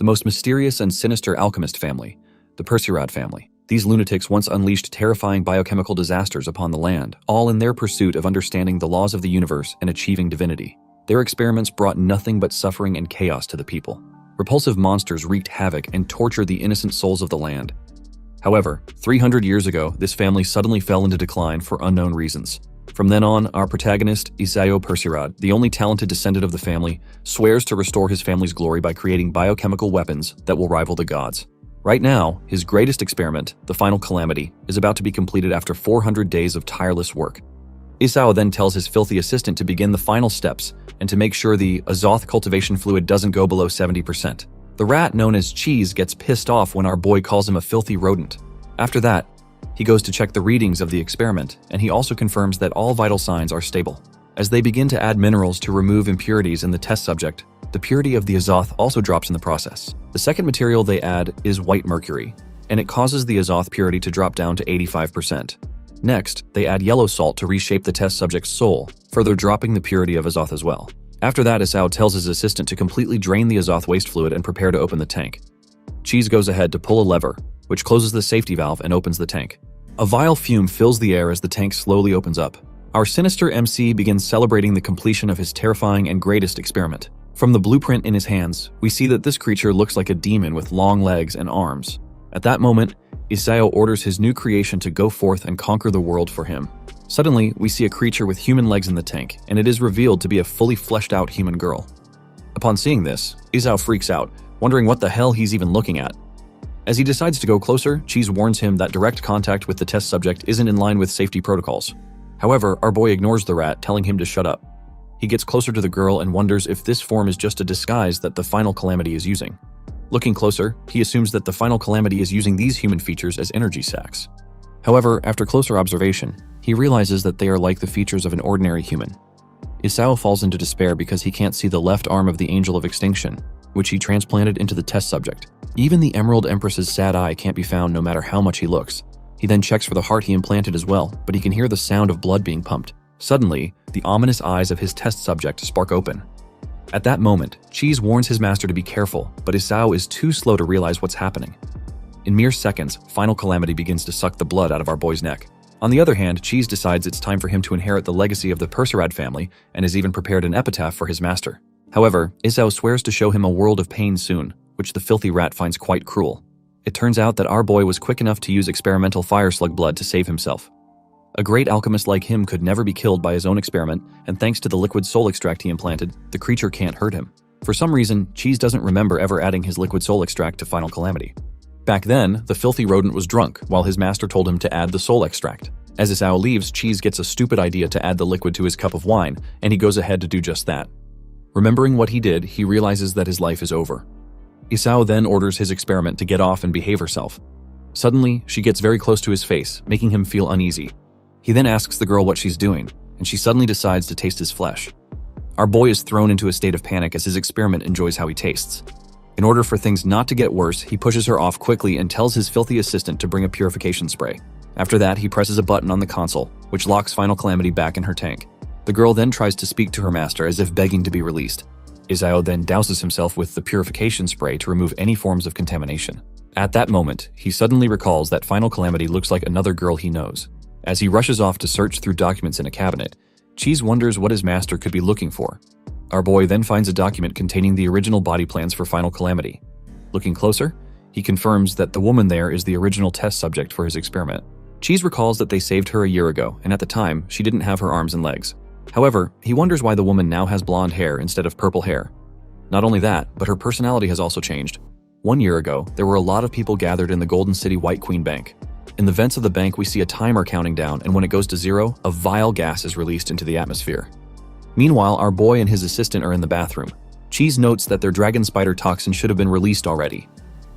The most mysterious and sinister alchemist family, the Persirad family. These lunatics once unleashed terrifying biochemical disasters upon the land, all in their pursuit of understanding the laws of the universe and achieving divinity. Their experiments brought nothing but suffering and chaos to the people. Repulsive monsters wreaked havoc and tortured the innocent souls of the land. However, 300 years ago, this family suddenly fell into decline for unknown reasons. From then on, our protagonist, Isao Persirad, the only talented descendant of the family, swears to restore his family's glory by creating biochemical weapons that will rival the gods. Right now, his greatest experiment, the final calamity, is about to be completed after 400 days of tireless work. Isao then tells his filthy assistant to begin the final steps and to make sure the azoth cultivation fluid doesn't go below 70%. The rat known as Cheese gets pissed off when our boy calls him a filthy rodent. After that, he goes to check the readings of the experiment, and he also confirms that all vital signs are stable. As they begin to add minerals to remove impurities in the test subject, the purity of the azoth also drops in the process. The second material they add is white mercury, and it causes the azoth purity to drop down to 85%. Next, they add yellow salt to reshape the test subject's soul, further dropping the purity of azoth as well. After that, Isao tells his assistant to completely drain the azoth waste fluid and prepare to open the tank. Cheese goes ahead to pull a lever, which closes the safety valve and opens the tank. A vile fume fills the air as the tank slowly opens up. Our sinister MC begins celebrating the completion of his terrifying and greatest experiment. From the blueprint in his hands, we see that this creature looks like a demon with long legs and arms. At that moment, Isao orders his new creation to go forth and conquer the world for him. Suddenly, we see a creature with human legs in the tank, and it is revealed to be a fully fleshed out human girl. Upon seeing this, Isao freaks out, wondering what the hell he's even looking at. As he decides to go closer, Cheese warns him that direct contact with the test subject isn't in line with safety protocols. However, our boy ignores the rat, telling him to shut up. He gets closer to the girl and wonders if this form is just a disguise that the final calamity is using. Looking closer, he assumes that the final calamity is using these human features as energy sacs. However, after closer observation, he realizes that they are like the features of an ordinary human. Isao falls into despair because he can't see the left arm of the Angel of Extinction, which he transplanted into the test subject. Even the Emerald Empress's sad eye can't be found no matter how much he looks. He then checks for the heart he implanted as well, but he can hear the sound of blood being pumped. Suddenly, the ominous eyes of his test subject spark open. At that moment, Cheese warns his master to be careful, but Isao is too slow to realize what's happening. In mere seconds, final calamity begins to suck the blood out of our boy's neck. On the other hand, Cheese decides it's time for him to inherit the legacy of the Persirad family and has even prepared an epitaph for his master. However, Isao swears to show him a world of pain soon, which the filthy rat finds quite cruel. It turns out that our boy was quick enough to use experimental fire slug blood to save himself. A great alchemist like him could never be killed by his own experiment, and thanks to the liquid soul extract he implanted, the creature can't hurt him. For some reason, Cheese doesn't remember ever adding his liquid soul extract to Final Calamity. Back then, the filthy rodent was drunk, while his master told him to add the soul extract. As Isao leaves, Cheese gets a stupid idea to add the liquid to his cup of wine, and he goes ahead to do just that. Remembering what he did, he realizes that his life is over. Isao then orders his experiment to get off and behave herself. Suddenly, she gets very close to his face, making him feel uneasy. He then asks the girl what she's doing, and she suddenly decides to taste his flesh. Our boy is thrown into a state of panic as his experiment enjoys how he tastes. In order for things not to get worse, he pushes her off quickly and tells his filthy assistant to bring a purification spray. After that, he presses a button on the console, which locks Final Calamity back in her tank. The girl then tries to speak to her master as if begging to be released. Isao then douses himself with the purification spray to remove any forms of contamination. At that moment, he suddenly recalls that Final Calamity looks like another girl he knows. As he rushes off to search through documents in a cabinet, Cheese wonders what his master could be looking for. Our boy then finds a document containing the original body plans for Final Calamity. Looking closer, he confirms that the woman there is the original test subject for his experiment. Cheese recalls that they saved her a year ago, and at the time, she didn't have her arms and legs. However, he wonders why the woman now has blonde hair instead of purple hair. Not only that, but her personality has also changed. 1 year ago, there were a lot of people gathered in the Golden City White Queen Bank. In the vents of the bank, we see a timer counting down, and when it goes to 0, a vile gas is released into the atmosphere. Meanwhile, our boy and his assistant are in the bathroom. Cheese notes that their dragon spider toxin should have been released already.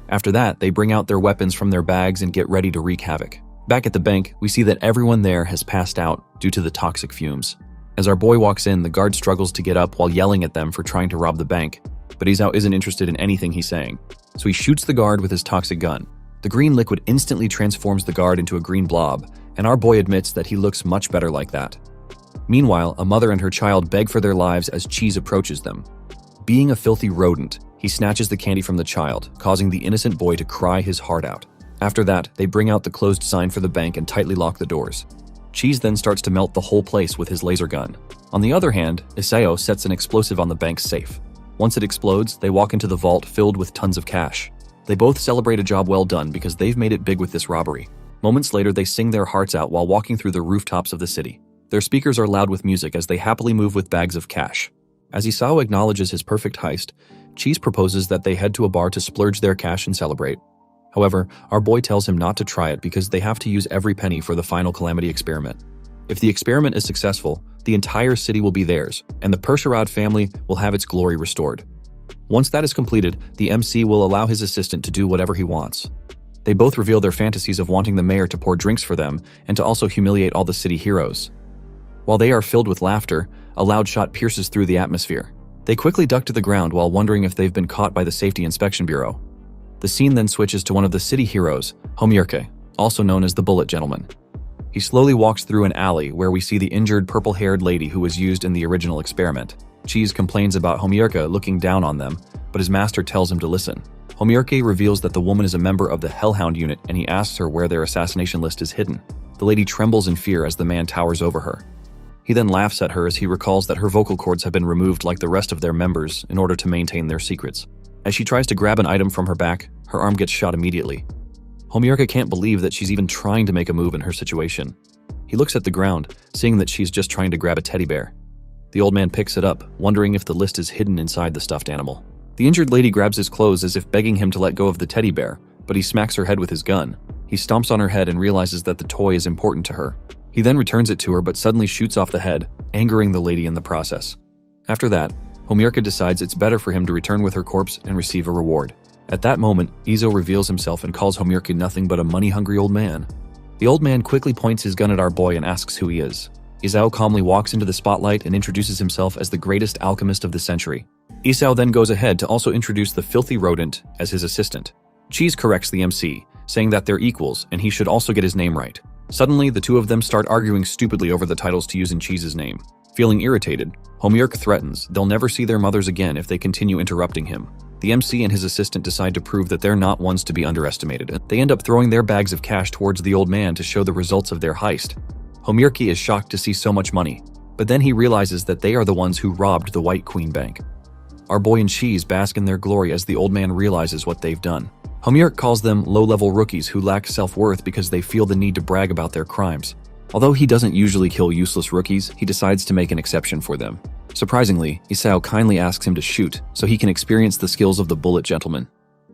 After that, they bring out their weapons from their bags and get ready to wreak havoc. Back at the bank, we see that everyone there has passed out due to the toxic fumes. As our boy walks in, the guard struggles to get up while yelling at them for trying to rob the bank, but Isao isn't interested in anything he's saying, so he shoots the guard with his toxic gun. The green liquid instantly transforms the guard into a green blob, and our boy admits that he looks much better like that. Meanwhile, a mother and her child beg for their lives as Cheese approaches them. Being a filthy rodent, He snatches the candy from the child, causing the innocent boy to cry his heart out. After that, they bring out the closed sign for the bank and tightly lock the doors. Cheese then starts to melt the whole place with his laser gun. On the other hand, Isao sets an explosive on the bank's safe. Once it explodes, they walk into the vault filled with tons of cash. They both celebrate a job well done because they've made it big with this robbery. Moments later, they sing their hearts out while walking through the rooftops of the city. Their speakers are loud with music as they happily move with bags of cash. As Isao acknowledges his perfect heist, Cheese proposes that they head to a bar to splurge their cash and celebrate. However, our boy tells him not to try it because they have to use every penny for the final Calamity experiment. If the experiment is successful, the entire city will be theirs, and the Percherod family will have its glory restored. Once that is completed, the MC will allow his assistant to do whatever he wants. They both reveal their fantasies of wanting the mayor to pour drinks for them and to also humiliate all the city heroes. While they are filled with laughter, a loud shot pierces through the atmosphere. They quickly duck to the ground while wondering if they've been caught by the Safety Inspection Bureau. The scene then switches to one of the city heroes, Homurke, also known as the Bullet Gentleman. He slowly walks through an alley where we see the injured purple-haired lady who was used in the original experiment. Cheese complains about Homurke looking down on them, but his master tells him to listen. Homurke reveals that the woman is a member of the Hellhound unit and he asks her where their assassination list is hidden. The lady trembles in fear as the man towers over her. He then laughs at her as he recalls that her vocal cords have been removed like the rest of their members in order to maintain their secrets. As she tries to grab an item from her back, her arm gets shot immediately. Homurke can't believe that she's even trying to make a move in her situation. He looks at the ground, seeing that she's just trying to grab a teddy bear. The old man picks it up, wondering if the list is hidden inside the stuffed animal. The injured lady grabs his clothes as if begging him to let go of the teddy bear, but he smacks her head with his gun. He stomps on her head and realizes that the toy is important to her. He then returns it to her but suddenly shoots off the head, angering the lady in the process. After that, Homurke decides it's better for him to return with her corpse and receive a reward. At that moment, Izo reveals himself and calls Homurke nothing but a money-hungry old man. The old man quickly points his gun at our boy and asks who he is. Isao calmly walks into the spotlight and introduces himself as the greatest alchemist of the century. Isao then goes ahead to also introduce the filthy rodent as his assistant. Cheese corrects the MC, saying that they're equals and he should also get his name right. Suddenly, the two of them start arguing stupidly over the titles to use in Cheese's name. Feeling irritated, Homurke threatens they'll never see their mothers again if they continue interrupting him. The MC and his assistant decide to prove that they're not ones to be underestimated. They end up throwing their bags of cash towards the old man to show the results of their heist. Homurke is shocked to see so much money, but then he realizes that they are the ones who robbed the White Queen Bank. Our boy and Cheese bask in their glory as the old man realizes what they've done. Homurke calls them low-level rookies who lack self-worth because they feel the need to brag about their crimes. Although he doesn't usually kill useless rookies, he decides to make an exception for them. Surprisingly, Isao kindly asks him to shoot so he can experience the skills of the Bullet Gentleman.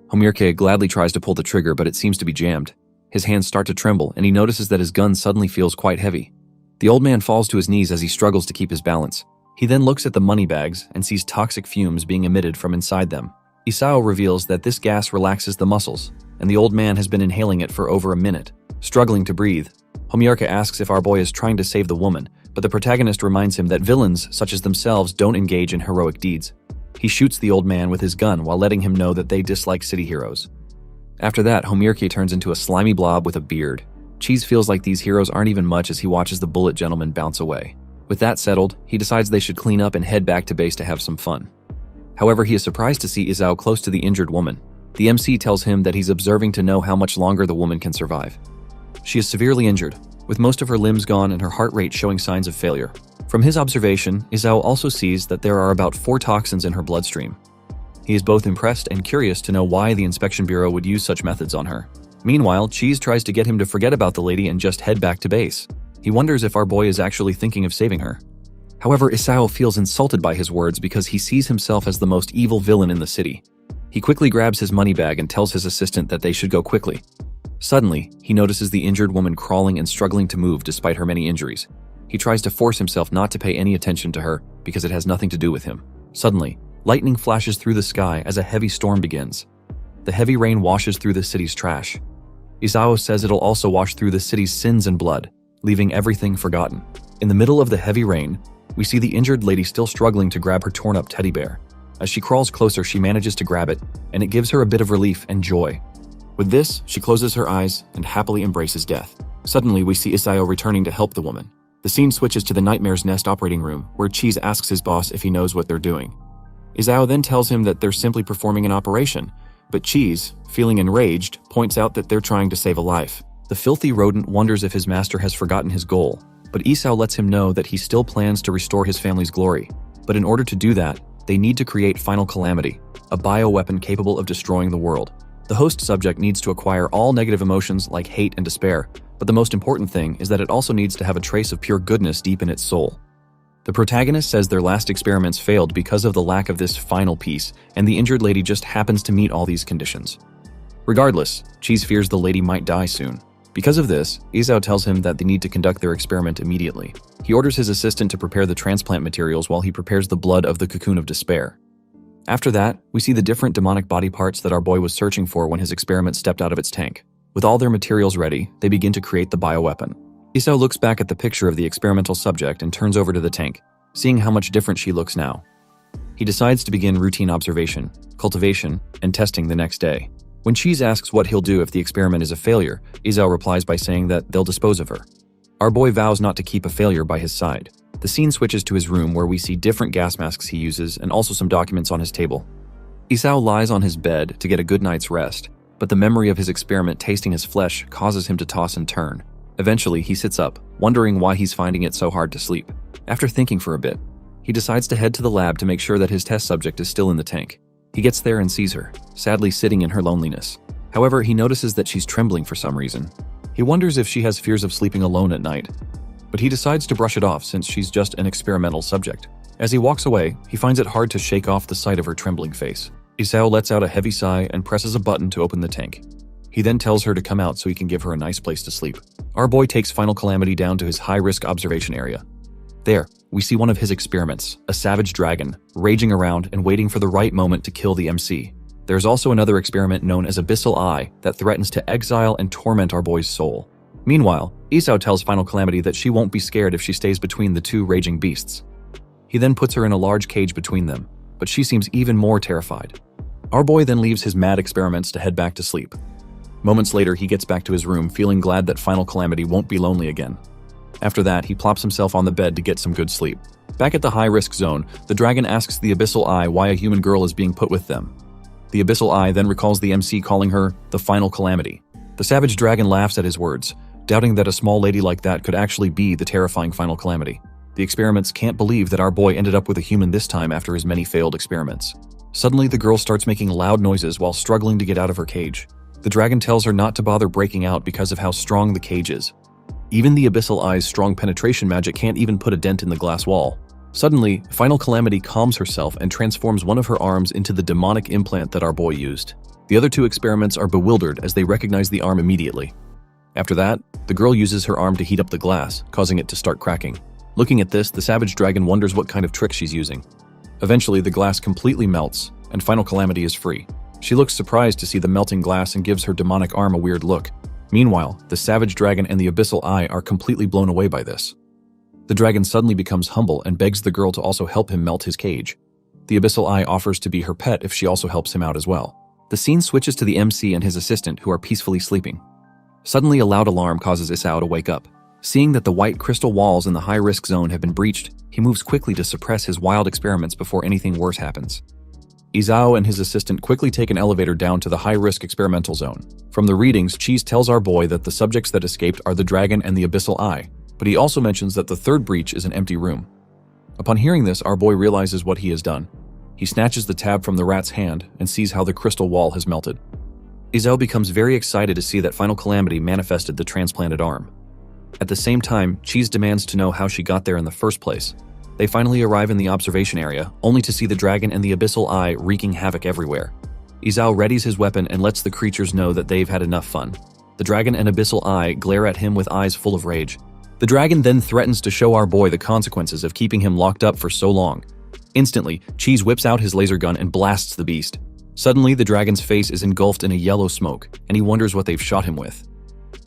Homurke gladly tries to pull the trigger, but it seems to be jammed. His hands start to tremble, and he notices that his gun suddenly feels quite heavy. The old man falls to his knees as he struggles to keep his balance. He then looks at the money bags and sees toxic fumes being emitted from inside them. Isao reveals that this gas relaxes the muscles, and the old man has been inhaling it for over a minute. Struggling to breathe, Homurke asks if our boy is trying to save the woman, but the protagonist reminds him that villains such as themselves don't engage in heroic deeds. He shoots the old man with his gun while letting him know that they dislike city heroes. After that, Homurke turns into a slimy blob with a beard. Cheese feels like these heroes aren't even much as he watches the Bullet Gentleman bounce away. With that settled, he decides they should clean up and head back to base to have some fun. However, he is surprised to see Isao close to the injured woman. The MC tells him that he's observing to know how much longer the woman can survive. She is severely injured, with most of her limbs gone and her heart rate showing signs of failure. From his observation, Isao also sees that there are about 4 toxins in her bloodstream. He is both impressed and curious to know why the Inspection Bureau would use such methods on her. Meanwhile, Cheese tries to get him to forget about the lady and just head back to base. He wonders if our boy is actually thinking of saving her. However, Isao feels insulted by his words because he sees himself as the most evil villain in the city. He quickly grabs his money bag and tells his assistant that they should go quickly. Suddenly, he notices the injured woman crawling and struggling to move despite her many injuries. He tries to force himself not to pay any attention to her because it has nothing to do with him. Suddenly, lightning flashes through the sky as a heavy storm begins. The heavy rain washes through the city's trash. Isao says it'll also wash through the city's sins and blood, leaving everything forgotten. In the middle of the heavy rain, we see the injured lady still struggling to grab her torn-up teddy bear. As she crawls closer, she manages to grab it, and it gives her a bit of relief and joy. With this, she closes her eyes and happily embraces death. Suddenly, we see Isao returning to help the woman. The scene switches to the Nightmare's Nest operating room, where Cheese asks his boss if he knows what they're doing. Isao then tells him that they're simply performing an operation, but Cheese, feeling enraged, points out that they're trying to save a life. The filthy rodent wonders if his master has forgotten his goal, but Isao lets him know that he still plans to restore his family's glory. But in order to do that, they need to create Final Calamity, a bioweapon capable of destroying the world. The host subject needs to acquire all negative emotions like hate and despair, but the most important thing is that it also needs to have a trace of pure goodness deep in its soul. The protagonist says their last experiments failed because of the lack of this final piece, and the injured lady just happens to meet all these conditions. Regardless, Cheese fears the lady might die soon. Because of this, Isao tells him that they need to conduct their experiment immediately. He orders his assistant to prepare the transplant materials while he prepares the blood of the cocoon of despair. After that, we see the different demonic body parts that our boy was searching for when his experiment stepped out of its tank. With all their materials ready, they begin to create the bioweapon. Isao looks back at the picture of the experimental subject and turns over to the tank, seeing how much different she looks now. He decides to begin routine observation, cultivation, and testing the next day. When Cheese asks what he'll do if the experiment is a failure, Isao replies by saying that they'll dispose of her. Our boy vows not to keep a failure by his side. The scene switches to his room where we see different gas masks he uses and also some documents on his table. Isao lies on his bed to get a good night's rest, but the memory of his experiment tasting his flesh causes him to toss and turn. Eventually, he sits up, wondering why he's finding it so hard to sleep. After thinking for a bit, he decides to head to the lab to make sure that his test subject is still in the tank. He gets there and sees her, sadly sitting in her loneliness. However, he notices that she's trembling for some reason. He wonders if she has fears of sleeping alone at night, but he decides to brush it off since she's just an experimental subject. As he walks away, he finds it hard to shake off the sight of her trembling face. Isao lets out a heavy sigh and presses a button to open the tank. He then tells her to come out so he can give her a nice place to sleep. Our boy takes Final Calamity down to his high-risk observation area. There, we see one of his experiments, a savage dragon, raging around and waiting for the right moment to kill the MC. There's also another experiment known as Abyssal Eye that threatens to exile and torment our boy's soul. Meanwhile, Isao tells Final Calamity that she won't be scared if she stays between the two raging beasts. He then puts her in a large cage between them, but she seems even more terrified. Our boy then leaves his mad experiments to head back to sleep. Moments later, he gets back to his room feeling glad that Final Calamity won't be lonely again. After that, he plops himself on the bed to get some good sleep. Back at the high-risk zone, the dragon asks the Abyssal Eye why a human girl is being put with them. The Abyssal Eye then recalls the MC calling her the Final Calamity. The savage dragon laughs at his words, doubting that a small lady like that could actually be the terrifying Final Calamity. The experiments can't believe that our boy ended up with a human this time after his many failed experiments. Suddenly, the girl starts making loud noises while struggling to get out of her cage. The dragon tells her not to bother breaking out because of how strong the cage is. Even the Abyssal Eye's strong penetration magic can't even put a dent in the glass wall. Suddenly, Final Calamity calms herself and transforms one of her arms into the demonic implant that our boy used. The other two experiments are bewildered as they recognize the arm immediately. After that, the girl uses her arm to heat up the glass, causing it to start cracking. Looking at this, the savage dragon wonders what kind of trick she's using. Eventually, the glass completely melts, and Final Calamity is free. She looks surprised to see the melting glass and gives her demonic arm a weird look. Meanwhile, the savage dragon and the Abyssal Eye are completely blown away by this. The dragon suddenly becomes humble and begs the girl to also help him melt his cage. The Abyssal Eye offers to be her pet if she also helps him out as well. The scene switches to the MC and his assistant who are peacefully sleeping. Suddenly, a loud alarm causes Isao to wake up. Seeing that the white crystal walls in the high-risk zone have been breached, he moves quickly to suppress his wild experiments before anything worse happens. Isao and his assistant quickly take an elevator down to the high-risk experimental zone. From the readings, Cheese tells our boy that the subjects that escaped are the dragon and the Abyssal Eye, but he also mentions that the third breach is an empty room. Upon hearing this, our boy realizes what he has done. He snatches the tab from the rat's hand and sees how the crystal wall has melted. Isao becomes very excited to see that Final Calamity manifested the transplanted arm. At the same time, Cheese demands to know how she got there in the first place. They finally arrive in the observation area, only to see the dragon and the Abyssal Eye wreaking havoc everywhere. Isao readies his weapon and lets the creatures know that they've had enough fun. The dragon and Abyssal Eye glare at him with eyes full of rage. The dragon then threatens to show our boy the consequences of keeping him locked up for so long. Instantly, Cheese whips out his laser gun and blasts the beast. Suddenly, the dragon's face is engulfed in a yellow smoke, and he wonders what they've shot him with.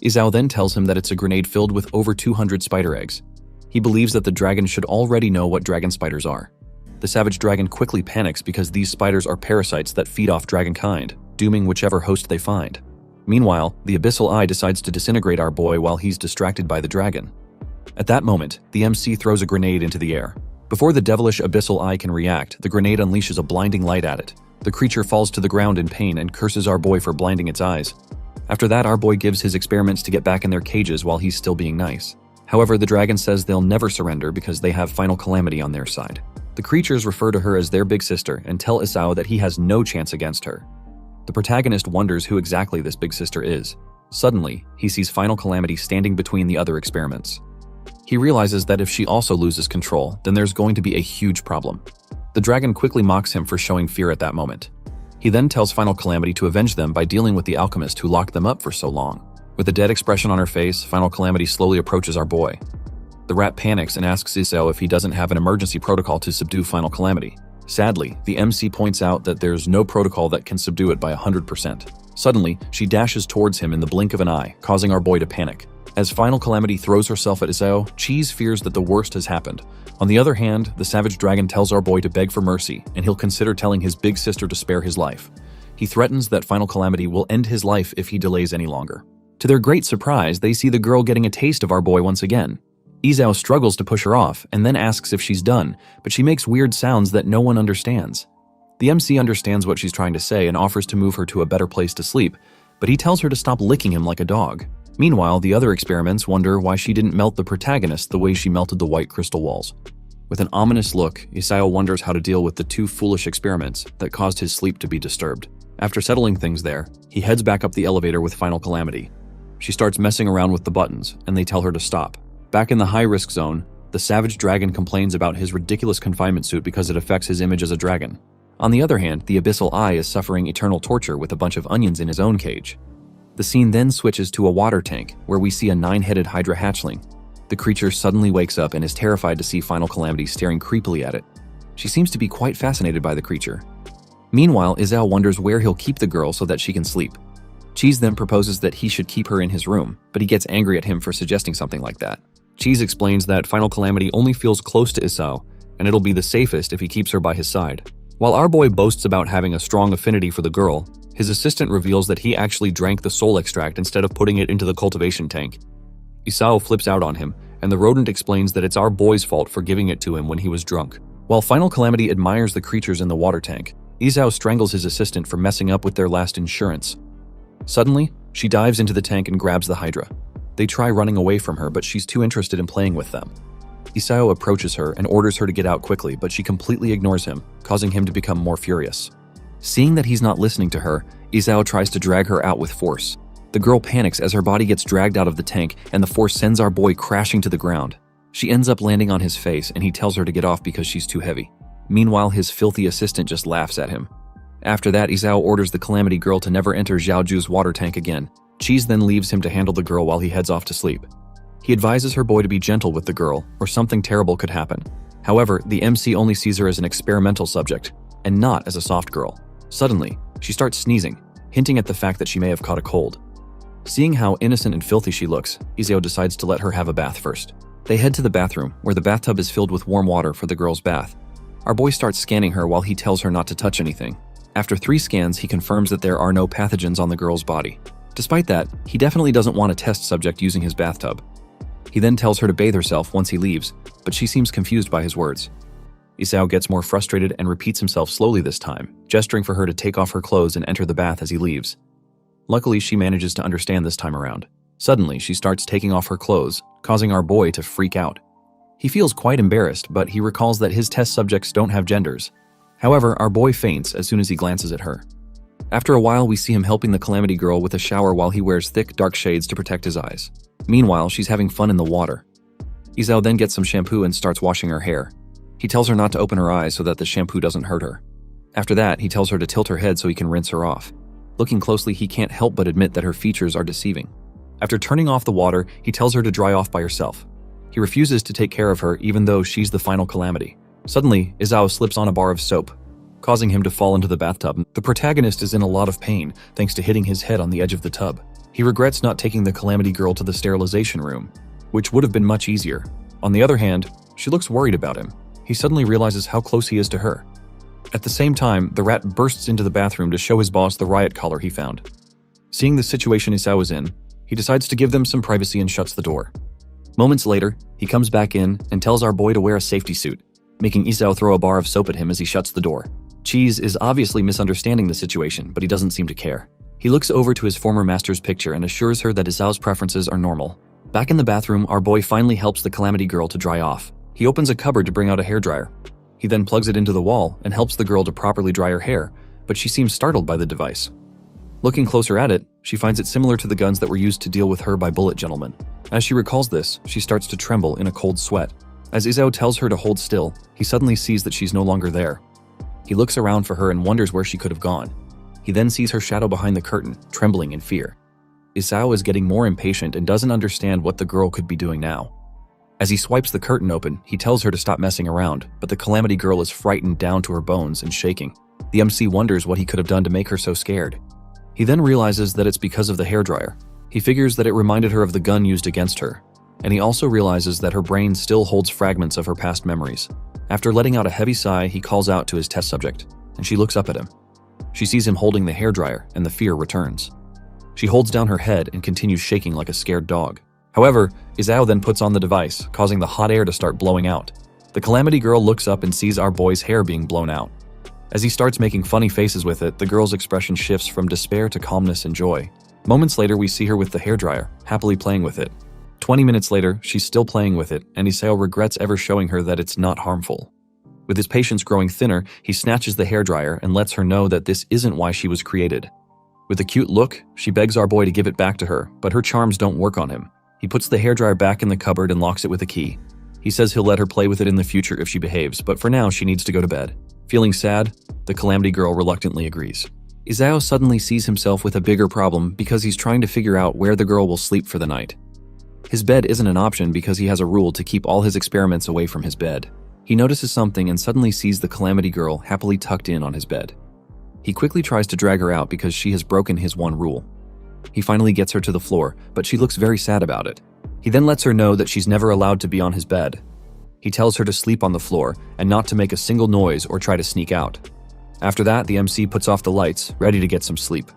Isao then tells him that it's a grenade filled with over 200 spider eggs. He believes that the dragon should already know what dragon spiders are. The savage dragon quickly panics because these spiders are parasites that feed off dragonkind, dooming whichever host they find. Meanwhile, the Abyssal Eye decides to disintegrate our boy while he's distracted by the dragon. At that moment, the MC throws a grenade into the air. Before the devilish abyssal eye can react, the grenade unleashes a blinding light at it. The creature falls to the ground in pain and curses our boy for blinding its eyes. After that, our boy gives his experiments to get back in their cages while he's still being nice. However, the dragon says they'll never surrender because they have final calamity on their side. The creatures refer to her as their big sister and tell Isao that he has no chance against her. The protagonist wonders who exactly this big sister is. Suddenly, he sees final calamity standing between the other experiments. He realizes that if she also loses control, then there's going to be a huge problem. The dragon quickly mocks him for showing fear at that moment. He then tells Final Calamity to avenge them by dealing with the alchemist who locked them up for so long. With a dead expression on her face, Final Calamity slowly approaches our boy. The rat panics and asks Isao if he doesn't have an emergency protocol to subdue Final Calamity. Sadly, the MC points out that there's no protocol that can subdue it by 100%. Suddenly, she dashes towards him in the blink of an eye, causing our boy to panic. As Final Calamity throws herself at Isao, Cheese fears that the worst has happened. On the other hand, the savage dragon tells our boy to beg for mercy, and he'll consider telling his big sister to spare his life. He threatens that Final Calamity will end his life if he delays any longer. To their great surprise, they see the girl getting a taste of our boy once again. Isao struggles to push her off, and then asks if she's done, but she makes weird sounds that no one understands. The MC understands what she's trying to say and offers to move her to a better place to sleep, but he tells her to stop licking him like a dog. Meanwhile, the other experiments wonder why she didn't melt the protagonist the way she melted the white crystal walls. With an ominous look, Isao wonders how to deal with the two foolish experiments that caused his sleep to be disturbed. After settling things there, he heads back up the elevator with Final Calamity. She starts messing around with the buttons, and they tell her to stop. Back in the high-risk zone, the savage dragon complains about his ridiculous confinement suit because it affects his image as a dragon. On the other hand, the abyssal eye is suffering eternal torture with a bunch of onions in his own cage. The scene then switches to a water tank, where we see a 9-headed Hydra hatchling. The creature suddenly wakes up and is terrified to see Final Calamity staring creepily at it. She seems to be quite fascinated by the creature. Meanwhile, Isao wonders where he'll keep the girl so that she can sleep. Cheese then proposes that he should keep her in his room, but he gets angry at him for suggesting something like that. Cheese explains that Final Calamity only feels close to Isao, and it'll be the safest if he keeps her by his side. While our boy boasts about having a strong affinity for the girl, his assistant reveals that he actually drank the soul extract instead of putting it into the cultivation tank. Isao flips out on him, and the rodent explains that it's our boy's fault for giving it to him when he was drunk. While Final Calamity admires the creatures in the water tank, Isao strangles his assistant for messing up with their last insurance. Suddenly, she dives into the tank and grabs the Hydra. They try running away from her, but she's too interested in playing with them. Isao approaches her and orders her to get out quickly, but she completely ignores him, causing him to become more furious. Seeing that he's not listening to her, Isao tries to drag her out with force. The girl panics as her body gets dragged out of the tank, and the force sends our boy crashing to the ground. She ends up landing on his face, and he tells her to get off because she's too heavy. Meanwhile, his filthy assistant just laughs at him. After that, Isao orders the Calamity Girl to never enter Xiaoju's water tank again. Cheese then leaves him to handle the girl while he heads off to sleep. He advises her boy to be gentle with the girl, or something terrible could happen. However, the MC only sees her as an experimental subject, and not as a soft girl. Suddenly, she starts sneezing, hinting at the fact that she may have caught a cold. Seeing how innocent and filthy she looks, Isao decides to let her have a bath first. They head to the bathroom, where the bathtub is filled with warm water for the girl's bath. Our boy starts scanning her while he tells her not to touch anything. After 3 scans, he confirms that there are no pathogens on the girl's body. Despite that, he definitely doesn't want a test subject using his bathtub. He then tells her to bathe herself once he leaves, but she seems confused by his words. Isao gets more frustrated and repeats himself slowly this time, gesturing for her to take off her clothes and enter the bath as he leaves. Luckily, she manages to understand this time around. Suddenly, she starts taking off her clothes, causing our boy to freak out. He feels quite embarrassed, but he recalls that his test subjects don't have genders. However, our boy faints as soon as he glances at her. After a while, we see him helping the Calamity Girl with a shower while he wears thick, dark shades to protect his eyes. Meanwhile, she's having fun in the water. Isao then gets some shampoo and starts washing her hair. He tells her not to open her eyes so that the shampoo doesn't hurt her. After that, he tells her to tilt her head so he can rinse her off. Looking closely, he can't help but admit that her features are deceiving. After turning off the water, he tells her to dry off by herself. He refuses to take care of her even though she's the Final Calamity. Suddenly, Isao slips on a bar of soap, causing him to fall into the bathtub. The protagonist is in a lot of pain thanks to hitting his head on the edge of the tub. He regrets not taking the Calamity Girl to the sterilization room, which would have been much easier. On the other hand, she looks worried about him. He suddenly realizes how close he is to her. At the same time, the rat bursts into the bathroom to show his boss the riot collar he found. Seeing the situation Isao is in, he decides to give them some privacy and shuts the door. Moments later, he comes back in and tells our boy to wear a safety suit. making Isao throw a bar of soap at him as he shuts the door. Cheese is obviously misunderstanding the situation, but he doesn't seem to care. He looks over to his former master's picture and assures her that Isao's preferences are normal. Back in the bathroom, our boy finally helps the Calamity Girl to dry off. He opens a cupboard to bring out a hairdryer. He then plugs it into the wall and helps the girl to properly dry her hair, but she seems startled by the device. Looking closer at it, she finds it similar to the guns that were used to deal with her by bullet gentlemen. As she recalls this, she starts to tremble in a cold sweat. As Isao tells her to hold still, he suddenly sees that she's no longer there. He looks around for her and wonders where she could have gone. He then sees her shadow behind the curtain, trembling in fear. Isao is getting more impatient and doesn't understand what the girl could be doing now. As he swipes the curtain open, he tells her to stop messing around, but the Calamity Girl is frightened down to her bones and shaking. The MC wonders what he could have done to make her so scared. He then realizes that it's because of the hairdryer. He figures that it reminded her of the gun used against her, and he also realizes that her brain still holds fragments of her past memories. After letting out a heavy sigh, he calls out to his test subject, and she looks up at him. She sees him holding the hairdryer, and the fear returns. She holds down her head and continues shaking like a scared dog. However, Isao then puts on the device, causing the hot air to start blowing out. The Calamity Girl looks up and sees our boy's hair being blown out. As he starts making funny faces with it, the girl's expression shifts from despair to calmness and joy. Moments later, we see her with the hairdryer, happily playing with it. 20 minutes later, she's still playing with it, and Isao regrets ever showing her that it's not harmful. With his patience growing thinner, he snatches the hairdryer and lets her know that this isn't why she was created. With a cute look, she begs our boy to give it back to her, but her charms don't work on him. He puts the hairdryer back in the cupboard and locks it with a key. He says he'll let her play with it in the future if she behaves, but for now she needs to go to bed. Feeling sad, the Calamity Girl reluctantly agrees. Isao suddenly sees himself with a bigger problem because he's trying to figure out where the girl will sleep for the night. His bed isn't an option because he has a rule to keep all his experiments away from his bed. He notices something and suddenly sees the Calamity Girl happily tucked in on his bed. He quickly tries to drag her out because she has broken his one rule. He finally gets her to the floor, but she looks very sad about it. He then lets her know that she's never allowed to be on his bed. He tells her to sleep on the floor and not to make a single noise or try to sneak out. After that, the MC puts off the lights, ready to get some sleep.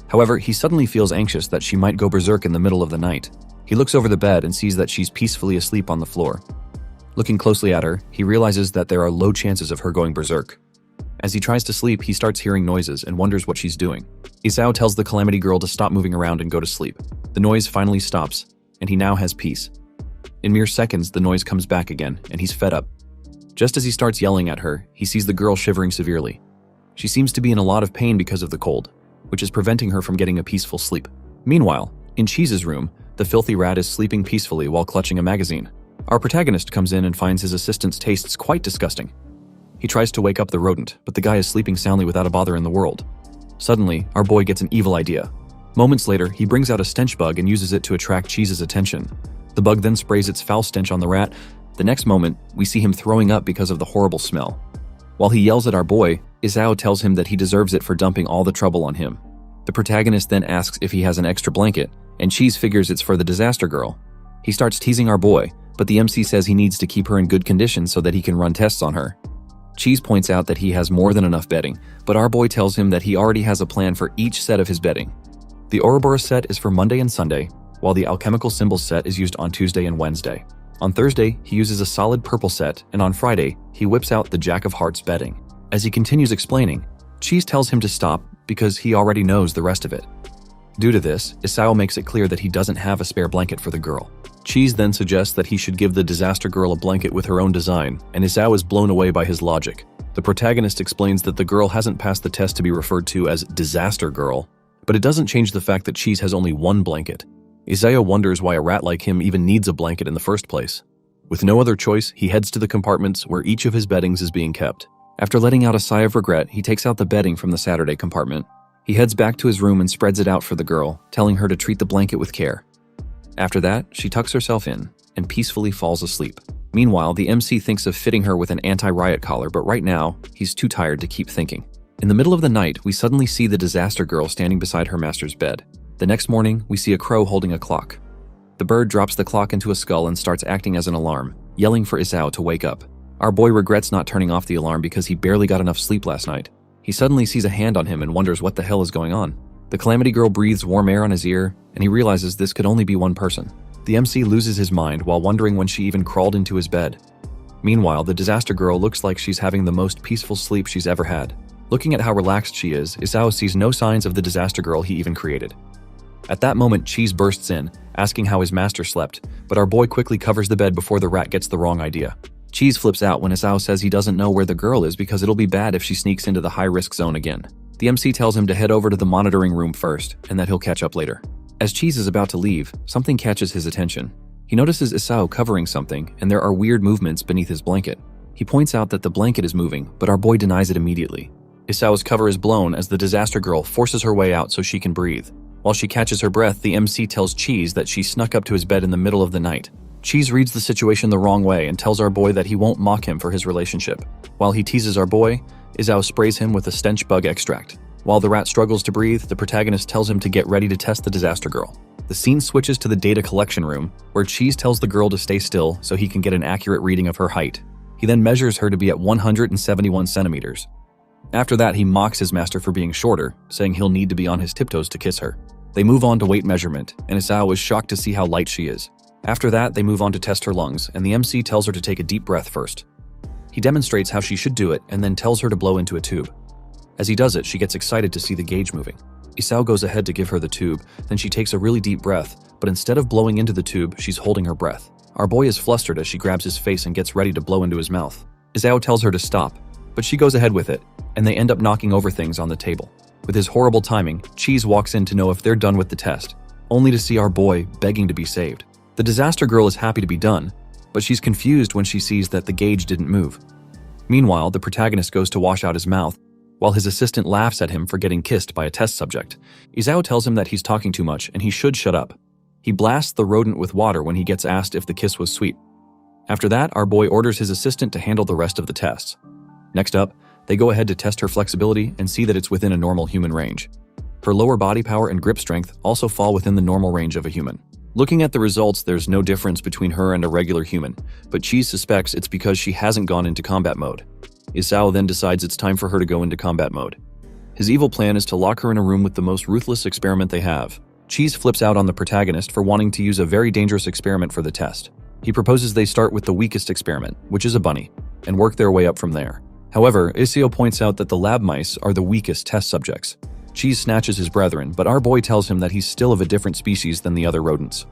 However, he suddenly feels anxious that she might go berserk in the middle of the night. He looks over the bed and sees that she's peacefully asleep on the floor. Looking closely at her, he realizes that there are low chances of her going berserk. As he tries to sleep, he starts hearing noises and wonders what she's doing. Isao tells the Calamity Girl to stop moving around and go to sleep. The noise finally stops, and he now has peace. In mere seconds, the noise comes back again, and he's fed up. Just as he starts yelling at her, he sees the girl shivering severely. She seems to be in a lot of pain because of the cold, which is preventing her from getting a peaceful sleep. Meanwhile, in Cheese's room, the filthy rat is sleeping peacefully while clutching a magazine. Our protagonist comes in and finds his assistant's tastes quite disgusting. He tries to wake up the rodent, but the guy is sleeping soundly without a bother in the world. Suddenly, our boy gets an evil idea. Moments later, he brings out a stench bug and uses it to attract Cheese's attention. The bug then sprays its foul stench on the rat. The next moment, we see him throwing up because of the horrible smell. While he yells at our boy, Isao tells him that he deserves it for dumping all the trouble on him. The protagonist then asks if he has an extra blanket, and Cheese figures it's for the disaster girl. He starts teasing our boy, but the MC says he needs to keep her in good condition so that he can run tests on her. Cheese points out that he has more than enough bedding, but our boy tells him that he already has a plan for each set of his bedding. The Ouroboros set is for Monday and Sunday, while the alchemical symbols set is used on Tuesday and Wednesday. On Thursday, he uses a solid purple set, and on Friday, he whips out the Jack of Hearts bedding. As he continues explaining, Cheese tells him to stop because he already knows the rest of it. Due to this, Isao makes it clear that he doesn't have a spare blanket for the girl. Cheese then suggests that he should give the disaster girl a blanket with her own design, and Isao is blown away by his logic. The protagonist explains that the girl hasn't passed the test to be referred to as disaster girl, but it doesn't change the fact that Cheese has only one blanket. Isao wonders why a rat like him even needs a blanket in the first place. With no other choice, he heads to the compartments where each of his beddings is being kept. After letting out a sigh of regret, he takes out the bedding from the Saturday compartment. He heads back to his room and spreads it out for the girl, telling her to treat the blanket with care. After that, she tucks herself in and peacefully falls asleep. Meanwhile, the MC thinks of fitting her with an anti-riot collar, but right now, he's too tired to keep thinking. In the middle of the night, we suddenly see the disaster girl standing beside her master's bed. The next morning, we see a crow holding a clock. The bird drops the clock into a skull and starts acting as an alarm, yelling for Isao to wake up. Our boy regrets not turning off the alarm because he barely got enough sleep last night. He suddenly sees a hand on him and wonders what the hell is going on. The Calamity Girl breathes warm air on his ear, and he realizes this could only be one person. The MC loses his mind while wondering when she even crawled into his bed. Meanwhile, the disaster girl looks like she's having the most peaceful sleep she's ever had. Looking at how relaxed she is, Isao sees no signs of the disaster girl he even created. At that moment, Cheese bursts in, asking how his master slept, but our boy quickly covers the bed before the rat gets the wrong idea. Cheese flips out when Isao says he doesn't know where the girl is because it'll be bad if she sneaks into the high-risk zone again. The MC tells him to head over to the monitoring room first, and that he'll catch up later. As Cheese is about to leave, something catches his attention. He notices Isao covering something, and there are weird movements beneath his blanket. He points out that the blanket is moving, but our boy denies it immediately. Isao's cover is blown as the disaster girl forces her way out so she can breathe. While she catches her breath, the MC tells Cheese that she snuck up to his bed in the middle of the night. Cheese reads the situation the wrong way and tells our boy that he won't mock him for his relationship. While he teases our boy, Isao sprays him with a stench bug extract. While the rat struggles to breathe, the protagonist tells him to get ready to test the disaster girl. The scene switches to the data collection room, where Cheese tells the girl to stay still so he can get an accurate reading of her height. He then measures her to be at 171 centimeters. After that, he mocks his master for being shorter, saying he'll need to be on his tiptoes to kiss her. They move on to weight measurement, and Isao is shocked to see how light she is. After that, they move on to test her lungs, and the MC tells her to take a deep breath first. He demonstrates how she should do it, and then tells her to blow into a tube. As he does it, she gets excited to see the gauge moving. Isao goes ahead to give her the tube, then she takes a really deep breath, but instead of blowing into the tube, she's holding her breath. Our boy is flustered as she grabs his face and gets ready to blow into his mouth. Isao tells her to stop, but she goes ahead with it, and they end up knocking over things on the table. With his horrible timing, Cheese walks in to know if they're done with the test, only to see our boy begging to be saved. The disaster girl is happy to be done, but she's confused when she sees that the gauge didn't move. Meanwhile, the protagonist goes to wash out his mouth, while his assistant laughs at him for getting kissed by a test subject. Isao tells him that he's talking too much and he should shut up. He blasts the rodent with water when he gets asked if the kiss was sweet. After that, our boy orders his assistant to handle the rest of the tests. Next up, they go ahead to test her flexibility and see that it's within a normal human range. Her lower body power and grip strength also fall within the normal range of a human. Looking at the results, there's no difference between her and a regular human, but Cheese suspects it's because she hasn't gone into combat mode. Isao then decides it's time for her to go into combat mode. His evil plan is to lock her in a room with the most ruthless experiment they have. Cheese flips out on the protagonist for wanting to use a very dangerous experiment for the test. He proposes they start with the weakest experiment, which is a bunny, and work their way up from there. However, Isao points out that the lab mice are the weakest test subjects. Cheese snatches his brethren, but our boy tells him that he's still of a different species than the other rodents.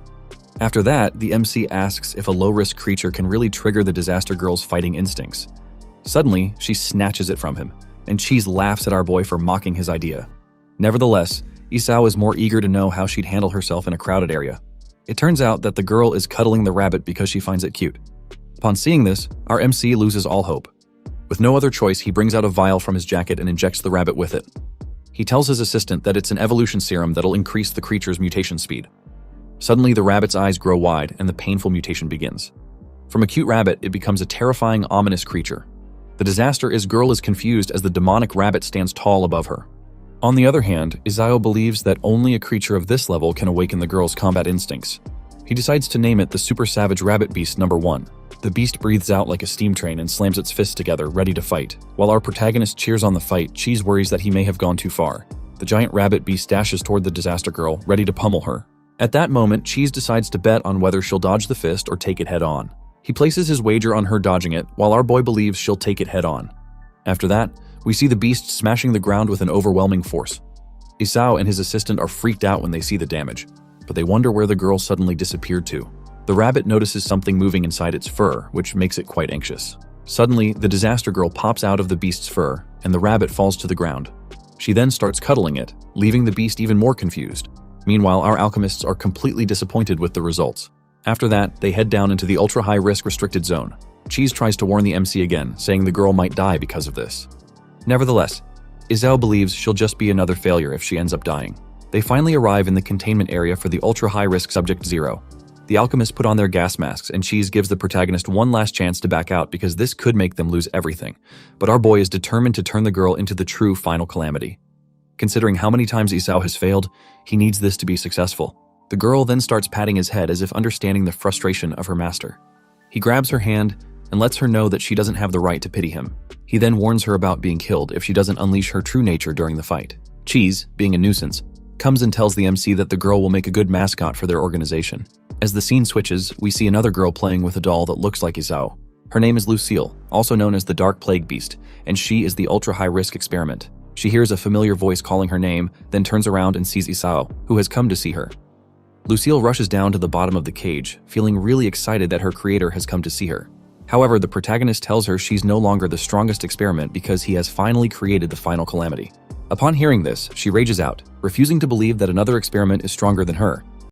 After that, the MC asks if a low-risk creature can really trigger the disaster girl's fighting instincts. Suddenly, she snatches it from him, and Cheese laughs at our boy for mocking his idea. Nevertheless, Isao is more eager to know how she'd handle herself in a crowded area. It turns out that the girl is cuddling the rabbit because she finds it cute. Upon seeing this, our MC loses all hope. With no other choice, he brings out a vial from his jacket and injects the rabbit with it. He tells his assistant that it's an evolution serum that'll increase the creature's mutation speed. Suddenly, the rabbit's eyes grow wide and the painful mutation begins. From a cute rabbit, it becomes a terrifying, ominous creature. The disaster girl is confused as the demonic rabbit stands tall above her. On the other hand, Isao believes that only a creature of this level can awaken the girl's combat instincts. He decides to name it the Super Savage Rabbit Beast No. 1. The beast breathes out like a steam train and slams its fists together, ready to fight. While our protagonist cheers on the fight, Cheese worries that he may have gone too far. The giant rabbit beast dashes toward the disaster girl, ready to pummel her. At that moment, Cheese decides to bet on whether she'll dodge the fist or take it head on. He places his wager on her dodging it, while our boy believes she'll take it head on. After that, we see the beast smashing the ground with an overwhelming force. Isao and his assistant are freaked out when they see the damage, but they wonder where the girl suddenly disappeared to. The rabbit notices something moving inside its fur, which makes it quite anxious. Suddenly, the disaster girl pops out of the beast's fur, and the rabbit falls to the ground. She then starts cuddling it, leaving the beast even more confused. Meanwhile, our alchemists are completely disappointed with the results. After that, they head down into the ultra-high-risk restricted zone. Cheese tries to warn the MC again, saying the girl might die because of this. Nevertheless, Isao believes she'll just be another failure if she ends up dying. They finally arrive in the containment area for the ultra-high-risk subject 0. The alchemists put on their gas masks, and Cheese gives the protagonist one last chance to back out because this could make them lose everything. But our boy is determined to turn the girl into the true final calamity. Considering how many times Isao has failed, he needs this to be successful. The girl then starts patting his head as if understanding the frustration of her master. He grabs her hand and lets her know that she doesn't have the right to pity him. He then warns her about being killed if she doesn't unleash her true nature during the fight. Cheese, being a nuisance, comes and tells the MC that the girl will make a good mascot for their organization. As the scene switches, we see another girl playing with a doll that looks like Isao. Her name is Lucille, also known as the Dark Plague Beast, and she is the ultra-high-risk experiment. She hears a familiar voice calling her name, then turns around and sees Isao, who has come to see her. Lucille rushes down to the bottom of the cage, feeling really excited that her creator has come to see her. However, the protagonist tells her she's no longer the strongest experiment because he has finally created the final calamity. Upon hearing this, she rages out, refusing to believe that another experiment is stronger than her,